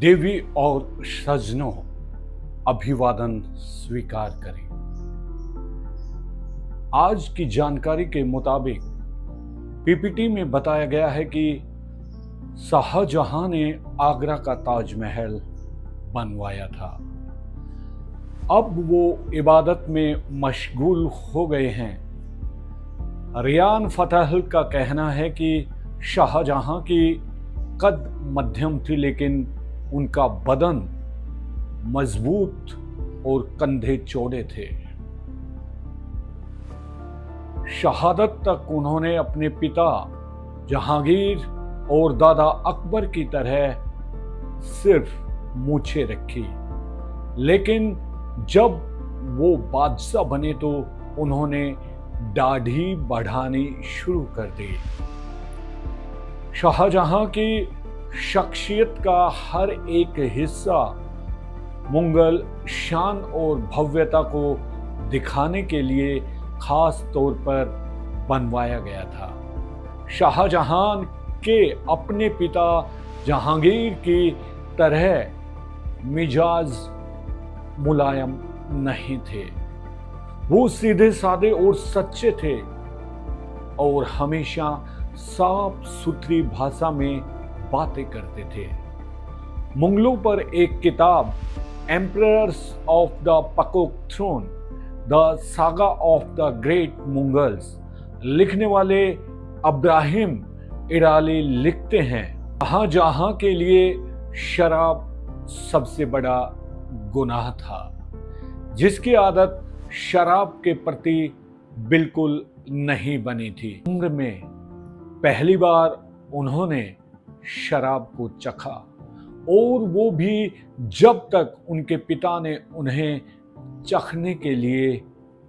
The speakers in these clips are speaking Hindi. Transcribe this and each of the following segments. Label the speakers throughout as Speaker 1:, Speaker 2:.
Speaker 1: देवी और सज्जनों, अभिवादन स्वीकार करें। आज की जानकारी के मुताबिक पीपीटी में बताया गया है कि शाहजहां ने आगरा का ताजमहल बनवाया था। अब वो इबादत में मशगूल हो गए हैं। रियान फतह का कहना है कि शाहजहां की कद मध्यम थी, लेकिन उनका बदन मजबूत और कंधे चौड़े थे। शहादत तक उन्होंने अपने पिता जहांगीर और दादा अकबर की तरह सिर्फ मूछें रखी, लेकिन जब वो बादशाह बने तो उन्होंने दाढ़ी बढ़ानी शुरू कर दी। शाहजहां की शख्सियत का हर एक हिस्सा मुगल शान और भव्यता को दिखाने के लिए खास तौर पर बनवाया गया था। शाहजहां के अपने पिता जहांगीर की तरह मिजाज मुलायम नहीं थे। वो सीधे साधे और सच्चे थे और हमेशा साफ सुथरी भाषा में बातें करते थे। मुगलों पर एक किताब emperors of the peacock throne, the saga of the great Mughals लिखने वाले अब्राहिम इराली लिखते हैं, शाहजहां के लिए शराब सबसे बड़ा गुनाह था, जिसकी आदत शराब के प्रति बिल्कुल नहीं बनी थी। उम्र में पहली बार उन्होंने शराब को चखा, और वो भी जब तक उनके पिता ने उन्हें चखने के लिए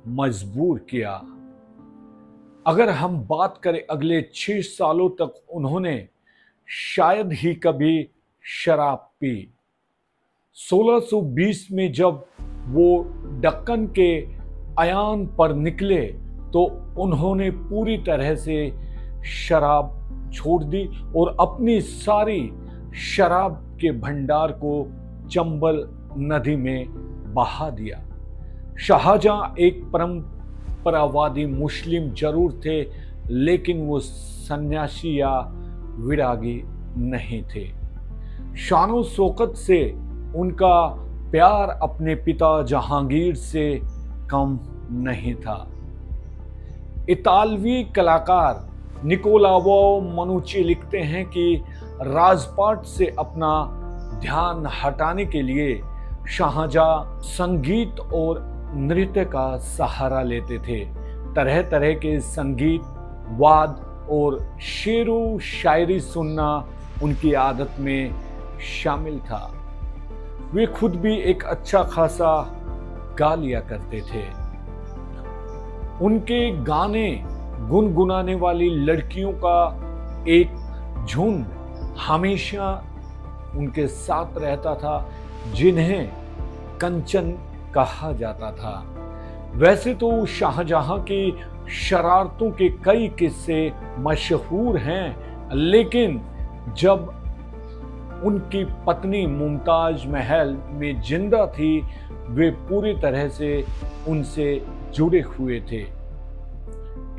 Speaker 1: मजबूर किया। अगर हम बात करें अगले 6 सालों तक उन्होंने शायद ही कभी शराब पी। 1620 में जब वो दक्कन के अयान पर निकले तो उन्होंने पूरी तरह से शराब छोड़ दी और अपनी सारी शराब के भंडार को चंबल नदी में बहा दिया। शाहजहां एक परंपरावादी मुस्लिम जरूर थे, लेकिन वो सन्यासी या विरागी नहीं थे। शानो शौकत से उनका प्यार अपने पिता जहांगीर से कम नहीं था। इतालवी कलाकार निकोलावो मनुची लिखते हैं कि राजपाट से अपना ध्यान हटाने के लिए शाहजहां संगीत और नृत्य का सहारा लेते थे। तरह तरह के संगीत, वाद और शेरो शायरी सुनना उनकी आदत में शामिल था। वे खुद भी एक अच्छा खासा गा लिया करते थे। उनके गाने गुनगुनाने वाली लड़कियों का एक झुंड हमेशा उनके साथ रहता था, जिन्हें कंचन कहा जाता था। वैसे तो शाहजहां की शरारतों के कई किस्से मशहूर हैं, लेकिन जब उनकी पत्नी मुमताज महल में जिंदा थी, वे पूरी तरह से उनसे जुड़े हुए थे।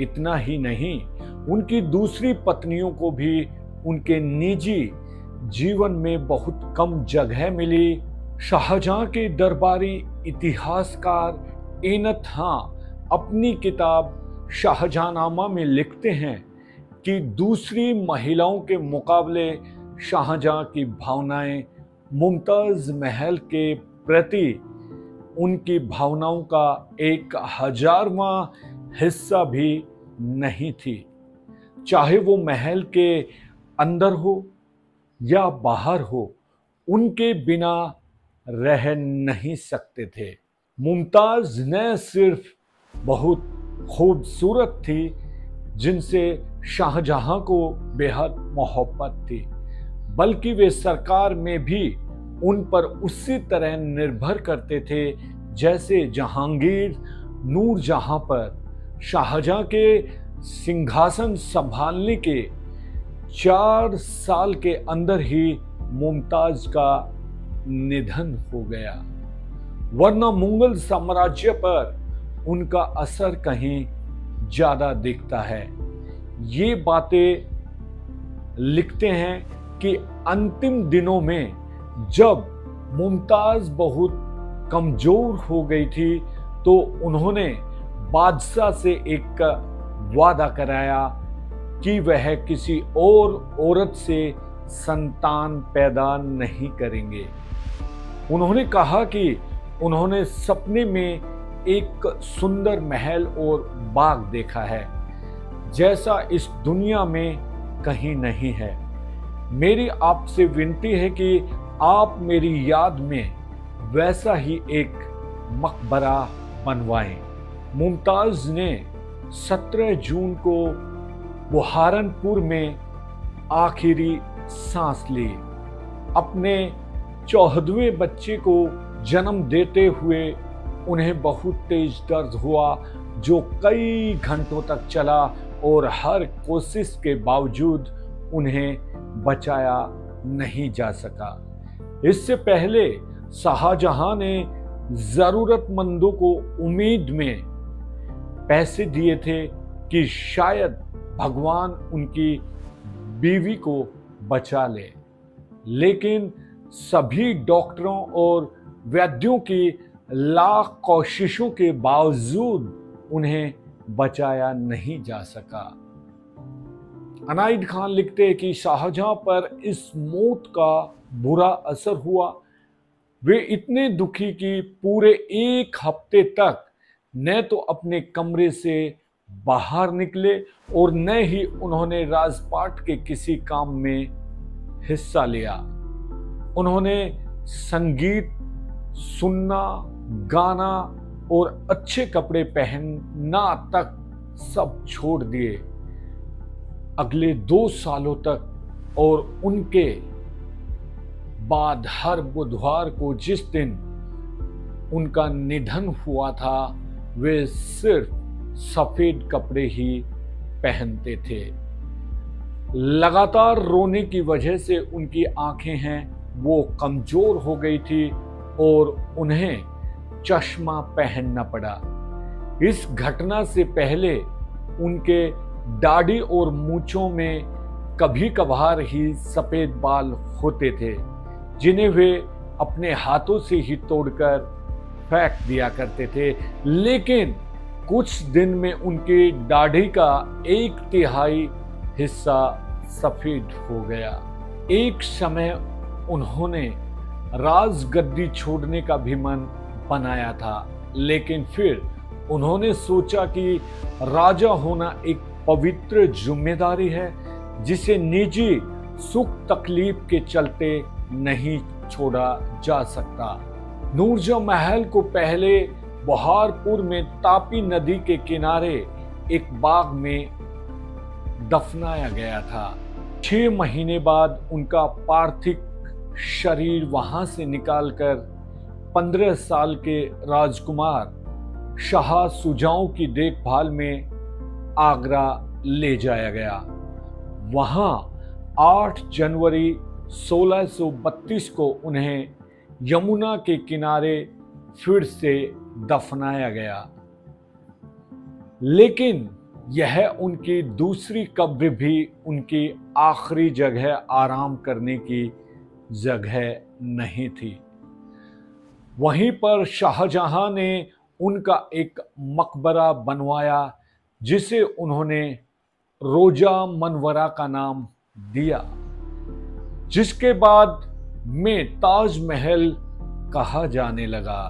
Speaker 1: इतना ही नहीं, उनकी दूसरी पत्नियों को भी उनके निजी जीवन में बहुत कम जगह मिली। शाहजहां के दरबारी इतिहासकार एनत खां अपनी किताब शाहजहांनामा में लिखते हैं कि दूसरी महिलाओं के मुकाबले शाहजहां की भावनाएं मुमताज महल के प्रति उनकी भावनाओं का 1000वां हिस्सा भी नहीं थी। चाहे वो महल के अंदर हो या बाहर हो, उनके बिना रह नहीं सकते थे। मुमताज न सिर्फ बहुत खूबसूरत थी, जिनसे शाहजहां को बेहद मोहब्बत थी, बल्कि वे सरकार में भी उन पर उसी तरह निर्भर करते थे जैसे जहांगीर नूरजहां पर। शाहजहां के सिंहासन संभालने के 4 साल के अंदर ही मुमताज का निधन हो गया, वरना मुगल साम्राज्य पर उनका असर कहीं ज्यादा दिखता है। ये बातें लिखते हैं कि अंतिम दिनों में जब मुमताज बहुत कमजोर हो गई थी तो उन्होंने बादशाह से एक वादा कराया कि वह किसी और औरत से संतान पैदा नहीं करेंगे। उन्होंने कहा कि उन्होंने सपने में एक सुंदर महल और बाग देखा है जैसा इस दुनिया में कहीं नहीं है। मेरी आपसे विनती है कि आप मेरी याद में वैसा ही एक मकबरा बनवाएं। मुमताज ने 17 जून को बुहारनपुर में आखिरी सांस ली। अपने 14वें बच्चे को जन्म देते हुए उन्हें बहुत तेज दर्द हुआ जो कई घंटों तक चला और हर कोशिश के बावजूद उन्हें बचाया नहीं जा सका। इससे पहले शाहजहां ने जरूरतमंदों को उम्मीद में पैसे दिए थे कि शायद भगवान उनकी बीवी को बचा ले, लेकिन सभी डॉक्टरों और वैद्यों की लाख कोशिशों के बावजूद उन्हें बचाया नहीं जा सका। अनाइद खान लिखते हैं कि शाहजहां पर इस मौत का बुरा असर हुआ। वे इतने दुखी कि पूरे 1 हफ्ते तक न तो अपने कमरे से बाहर निकले और न ही उन्होंने राजपाट के किसी काम में हिस्सा लिया। उन्होंने संगीत सुनना, गाना और अच्छे कपड़े पहनना तक सब छोड़ दिए अगले 2 सालों तक। और उनके बाद हर बुधवार को जिस दिन उनका निधन हुआ था वे सिर्फ सफेद कपड़े ही पहनते थे। लगातार रोने की वजह से उनकी आंखें हैं वो कमजोर हो गई थी और उन्हें चश्मा पहनना पड़ा। इस घटना से पहले उनके दाढ़ी और मूंछों में कभी कभार ही सफेद बाल होते थे जिन्हें वे अपने हाथों से ही तोड़कर फेंक दिया करते थे, लेकिन कुछ दिन में उनकी दाढ़ी का 1/3 हिस्सा सफेद हो गया। एक समय उन्होंने राजगद्दी छोड़ने का भी मन बनाया था, लेकिन फिर उन्होंने सोचा कि राजा होना एक पवित्र जिम्मेदारी है जिसे निजी सुख तकलीफ के चलते नहीं छोड़ा जा सकता। नूरजहां महल को पहले बुहारपुर में तापी नदी के किनारे एक बाग में दफनाया गया था। 6 महीने बाद उनका पार्थिव शरीर वहां से निकालकर 15 साल के राजकुमार शाह सुजाओं की देखभाल में आगरा ले जाया गया। वहां 8 जनवरी 1632 को उन्हें यमुना के किनारे फिर से दफनाया गया, लेकिन यह उनकी दूसरी कब्र भी उनकी आखिरी जगह आराम करने की जगह नहीं थी। वहीं पर शाहजहां ने उनका एक मकबरा बनवाया जिसे उन्होंने रोजा मनवरा का नाम दिया, जिसके बाद में ताजमहल कहा जाने लगा।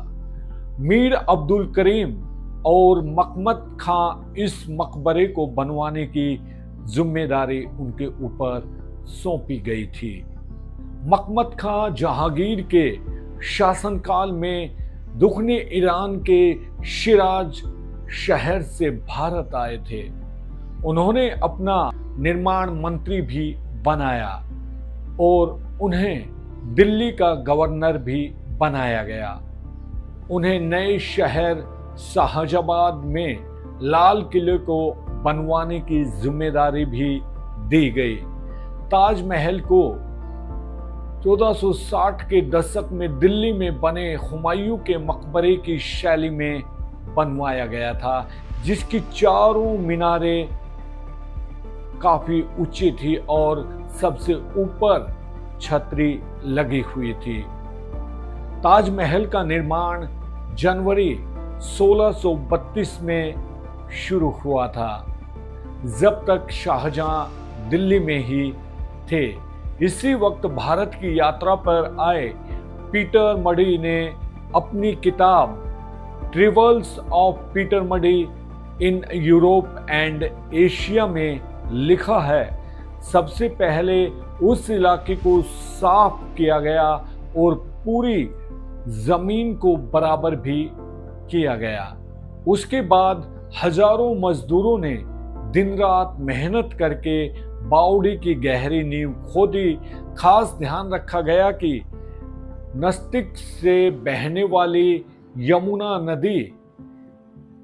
Speaker 1: मीर अब्दुल करीम और मकमद खां इस मकबरे को बनवाने की जिम्मेदारी उनके ऊपर सौंपी गई थी। मकमद खां जहांगीर के शासनकाल में दुखने ईरान के शिराज शहर से भारत आए थे। उन्होंने अपना निर्माण मंत्री भी बनाया और उन्हें दिल्ली का गवर्नर भी बनाया गया। उन्हें नए शहर शाहजहाबाद में लाल किले को बनवाने की जिम्मेदारी भी दी गई। ताजमहल को 1460 के दशक में दिल्ली में बने हुमायूं के मकबरे की शैली में बनवाया गया था, जिसकी चारों मीनारें काफी ऊंची थी और सबसे ऊपर छतरी लगी हुई थी। ताजमहल का निर्माण जनवरी 1632 में शुरू हुआ था, जब तक शाहजहां दिल्ली में ही थे। इसी वक्त भारत की यात्रा पर आए पीटर मडी ने अपनी किताब travels of Peter muddy in Europe and Asia में लिखा है, सबसे पहले उस इलाके को साफ किया गया और पूरी जमीन को बराबर भी किया गया। उसके बाद हजारों मजदूरों ने दिन रात मेहनत करके बावड़ी की गहरी नींव खोदी। खास ध्यान रखा गया कि नस्तिक से बहने वाली यमुना नदी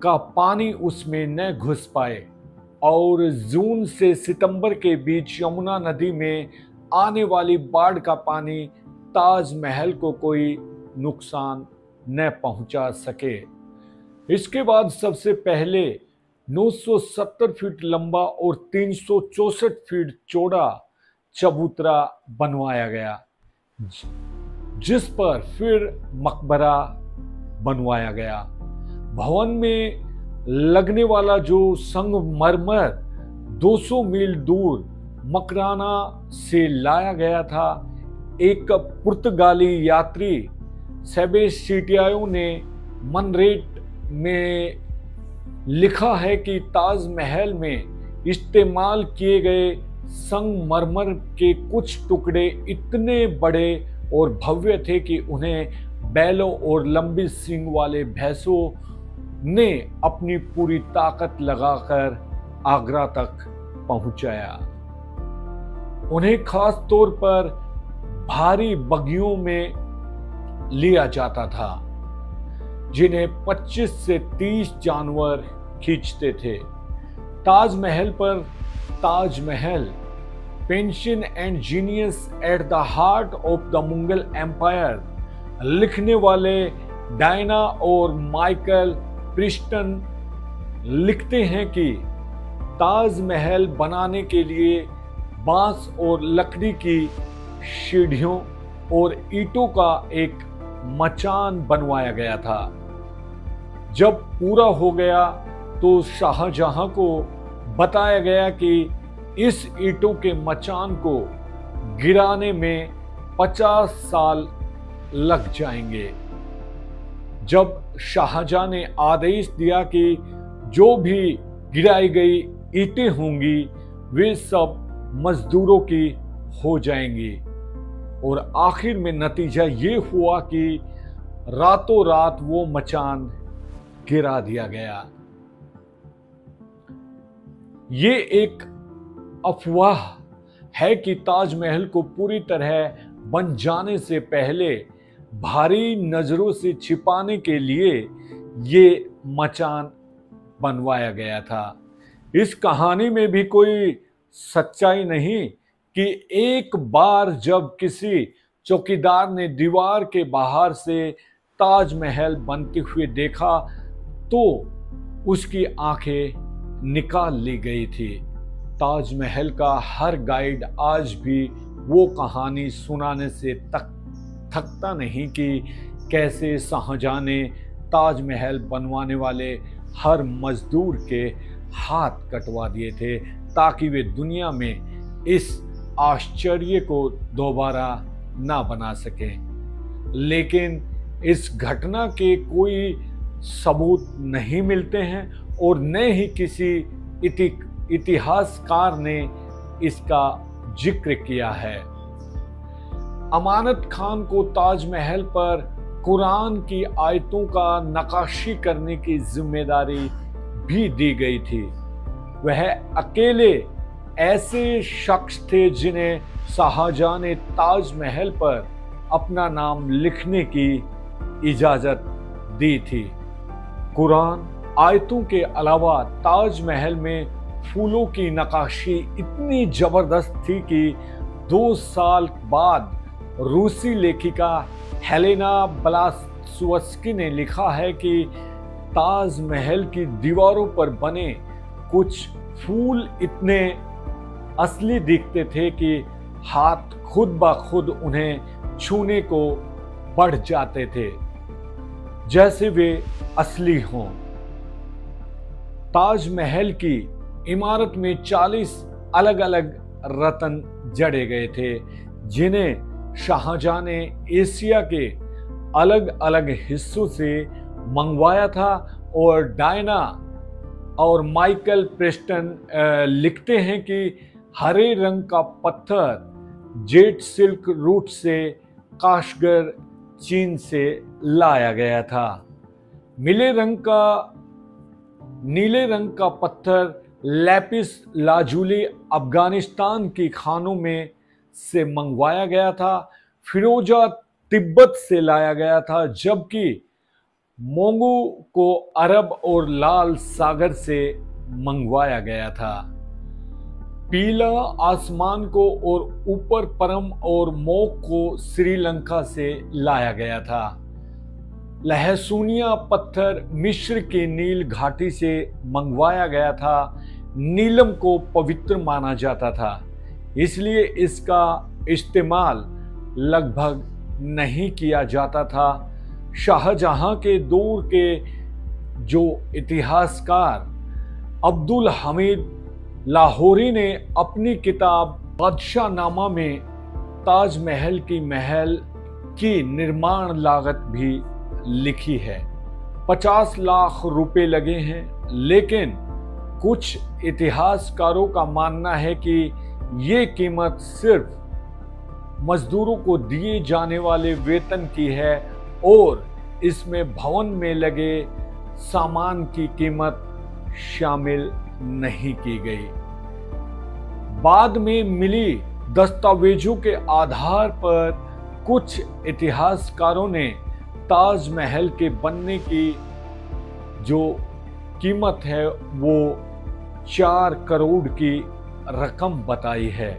Speaker 1: का पानी उसमें न घुस पाए और जून से सितंबर के बीच यमुना नदी में आने वाली बाढ़ का पानी ताजमहल को कोई नुकसान न पहुंचा सके। इसके बाद सबसे पहले 970 फीट लंबा और 364 फीट चौड़ा चबूतरा बनवाया गया, जिस पर फिर मकबरा बनवाया गया। भवन में लगने वाला जो संगमरमर 200 मील दूर मकराना से लाया गया था, एक पुर्तगाली यात्री सेबेस्टियानो ने मनरेट में लिखा है कि ताजमहल में इस्तेमाल किए गए संगमरमर के कुछ टुकड़े इतने बड़े और भव्य थे कि उन्हें बैलों और लंबी सींग वाले भैंसों ने अपनी पूरी ताकत लगाकर आगरा तक पहुंचाया। उन्हें खास तौर पर भारी बगियों में लिया जाता था, जिन्हें 25 से 30 जानवर खींचते थे। ताजमहल पर Taj Mahal passion and genius at the heart of the Mughal empire लिखने वाले डायना और माइकल प्रिस्टन लिखते हैं कि ताजमहल बनाने के लिए बांस और लकड़ी की सीढ़ियों और ईंटों का एक मचान बनवाया गया था। जब पूरा हो गया तो शाहजहां को बताया गया कि इस ईंटों के मचान को गिराने में 50 साल लग जाएंगे। जब शाहजहां ने आदेश दिया कि जो भी गिराई गई ईंटें होंगी वे सब मजदूरों की हो जाएंगी, और आखिर में नतीजा ये हुआ कि रातों रात वो मचान गिरा दिया गया। ये एक अफवाह है कि ताजमहल को पूरी तरह बन जाने से पहले भारी नजरों से छिपाने के लिए ये मचान बनवाया गया था। इस कहानी में भी कोई सच्चाई नहीं कि एक बार जब किसी चौकीदार ने दीवार के बाहर से ताजमहल बनते हुए देखा तो उसकी आंखें निकाल ली गई थी। ताजमहल का हर गाइड आज भी वो कहानी सुनाने से थकता नहीं कि कैसे शाहजहां ने ताजमहल बनवाने वाले हर मजदूर के हाथ कटवा दिए थे ताकि वे दुनिया में इस आश्चर्य को दोबारा ना बना सकें। लेकिन इस घटना के कोई सबूत नहीं मिलते हैं और न ही किसी इतिहासकार ने इसका जिक्र किया है। अमानत खान को ताजमहल पर कुरान की आयतों का नक्काशी करने की जिम्मेदारी भी दी गई थी। वह अकेले ऐसे शख्स थे जिन्हें शाहजहां ने ताजमहल पर अपना नाम लिखने की इजाजत दी थी। कुरान आयतों के अलावा ताजमहल में फूलों की नक्काशी इतनी जबरदस्त थी कि 2 साल बाद रूसी लेखिका हेलेना ब्लावत्स्की ने लिखा है कि ताजमहल की दीवारों पर बने कुछ फूल इतने असली दिखते थे कि हाथ खुद ब खुद उन्हें छूने को बढ़ जाते थे, जैसे वे असली हों। ताजमहल की इमारत में 40 अलग अलग रत्न जड़े गए थे, जिन्हें शाहजहां ने एशिया के अलग अलग हिस्सों से मंगवाया था। और डायना और माइकल प्रेस्टन लिखते हैं कि हरे रंग का पत्थर जेट सिल्क रूट से काशगर चीन से लाया गया था। नीले रंग का पत्थर लैपिस लाजुली अफगानिस्तान की खानों में से मंगवाया गया था। फिरोजा तिब्बत से लाया गया था, जबकि मोंगू को अरब और लाल सागर से मंगवाया गया था। पीला आसमान को और ऊपर परम और मोक को श्रीलंका से लाया गया था। लहसुनिया पत्थर मिस्र के नील घाटी से मंगवाया गया था। नीलम को पवित्र माना जाता था, इसलिए इसका इस्तेमाल लगभग नहीं किया जाता था। शाहजहां के दौर के जो इतिहासकार अब्दुल हमीद लाहौरी ने अपनी किताब बादशाहनामा में ताजमहल की निर्माण लागत भी लिखी है। 50 लाख रुपए लगे हैं, लेकिन कुछ इतिहासकारों का मानना है कि ये कीमत सिर्फ मजदूरों को दिए जाने वाले वेतन की है और इसमें भवन में लगे सामान की कीमत शामिल नहीं की गई। बाद में मिली दस्तावेजों के आधार पर कुछ इतिहासकारों ने ताजमहल के बनने की जो कीमत है वो 4 करोड़ की रकम बताई है।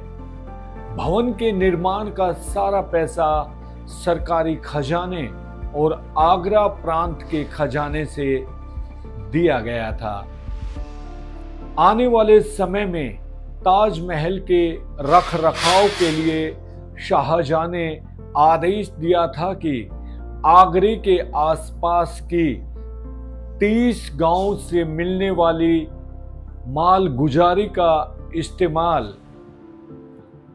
Speaker 1: भवन के निर्माण का सारा पैसा सरकारी खजाने और आगरा प्रांत के खजाने से दिया गया था। आने वाले समय में ताजमहल के रखरखाव के लिए शाहजहां ने आदेश दिया था कि आगरे के आसपास की 30 गांव से मिलने वाली माल गुजारी का इस्तेमाल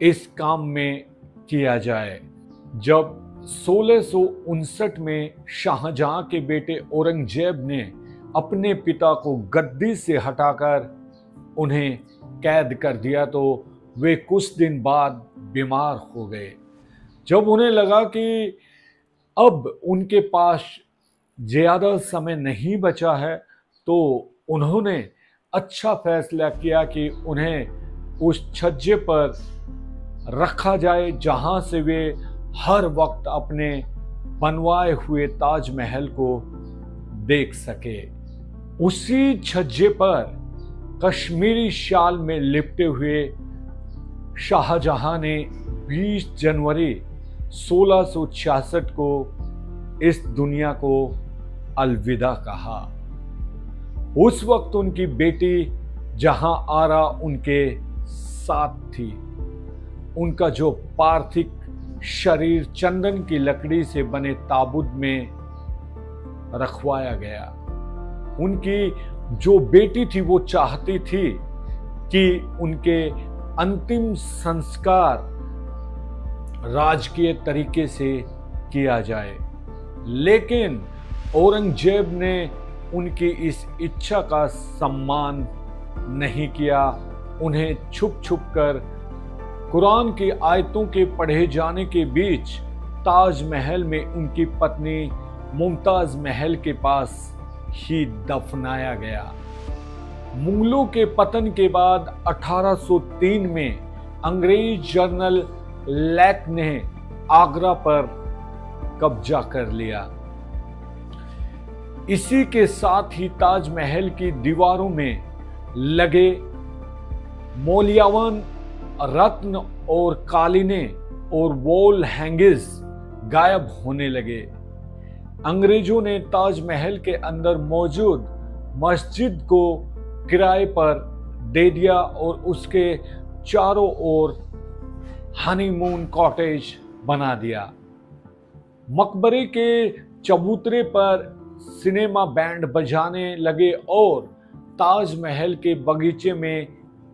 Speaker 1: इस काम में किया जाए। जब 1659 में शाहजहां के बेटे औरंगजेब ने अपने पिता को गद्दी से हटाकर उन्हें कैद कर दिया तो वे कुछ दिन बाद बीमार हो गए। जब उन्हें लगा कि अब उनके पास ज़्यादा समय नहीं बचा है, तो उन्होंने अच्छा फैसला किया कि उन्हें उस छज्जे पर रखा जाए जहां से वे हर वक्त अपने बनवाए हुए ताजमहल को देख सके। उसी छज्जे पर कश्मीरी शाल में लिपटे हुए शाहजहां ने 20 जनवरी 1666 को इस दुनिया को अलविदा कहा। उस वक्त उनकी बेटी जहां आरा उनके साथ थी। उनका जो पार्थिव शरीर चंदन की लकड़ी से बने ताबूत में रखवाया गया। उनकी जो बेटी थी वो चाहती थी कि उनके अंतिम संस्कार राजकीय तरीके से किया जाए, लेकिन औरंगजेब ने उनकी इस इच्छा का सम्मान नहीं किया। उन्हें छुप छुप कर कुरान की आयतों के पढ़े जाने के बीच ताजमहल में उनकी पत्नी मुमताज महल के पास ही दफनाया गया। मुगलों के पतन के बाद 1803 में अंग्रेज जनरल लैक ने आगरा पर कब्जा कर लिया। इसी के साथ ही ताजमहल की दीवारों में लगे मौल्यवान रत्न और कालीनें और वॉल हैंगिंग्स गायब होने लगे। अंग्रेजों ने ताजमहल के अंदर मौजूद मस्जिद को किराए पर दे दिया और उसके चारों ओर हनीमून कॉटेज बना दिया। मकबरे के चबूतरे पर सिनेमा बैंड बजाने लगे और ताजमहल के बगीचे में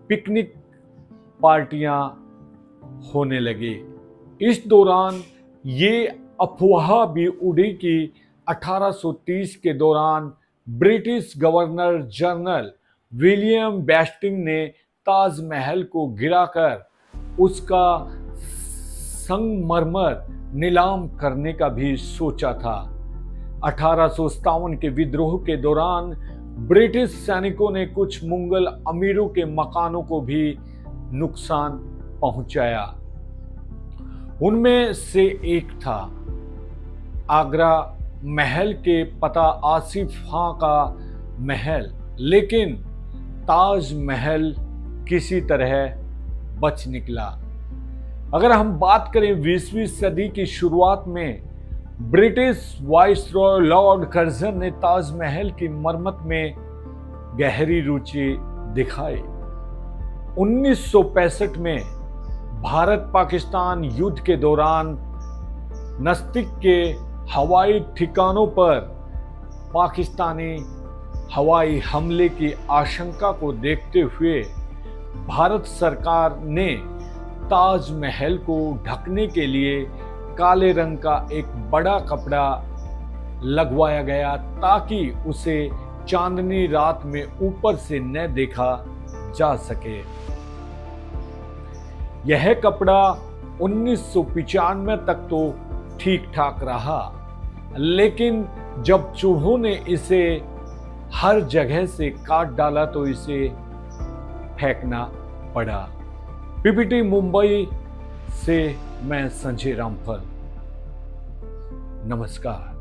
Speaker 1: पिकनिक पार्टियां होने लगी। इस दौरान ये अफवाह भी उड़ी कि 1830 के दौरान ब्रिटिश गवर्नर जनरल विलियम बेस्टिंग ने ताजमहल को गिराकर उसका संगमरमर नीलाम करने का भी सोचा था। 1857 के विद्रोह के दौरान ब्रिटिश सैनिकों ने कुछ मुगल अमीरों के मकानों को भी नुकसान पहुंचाया। उनमें से एक था आगरा महल के पता आसिफ खां का महल, लेकिन ताजमहल किसी तरह बच निकला। अगर हम बात करें 20वीं सदी की शुरुआत में ब्रिटिश वाइसरॉय लॉर्ड कर्जन ने ताजमहल की मरम्मत में गहरी रुचि दिखाई। 1965 में भारत पाकिस्तान युद्ध के दौरान नज़दीक के हवाई ठिकानों पर पाकिस्तानी हवाई हमले की आशंका को देखते हुए भारत सरकार ने ताजमहल को ढकने के लिए काले रंग का एक बड़ा कपड़ा लगवाया गया ताकि उसे चांदनी रात में ऊपर से न देखा जा सके। यह कपड़ा 1995 तक तो ठीक ठाक रहा, लेकिन जब चूहों ने इसे हर जगह से काट डाला तो इसे फेंकना पड़ा। पीपीटी मुंबई से मैं संजय रामफल, नमस्कार।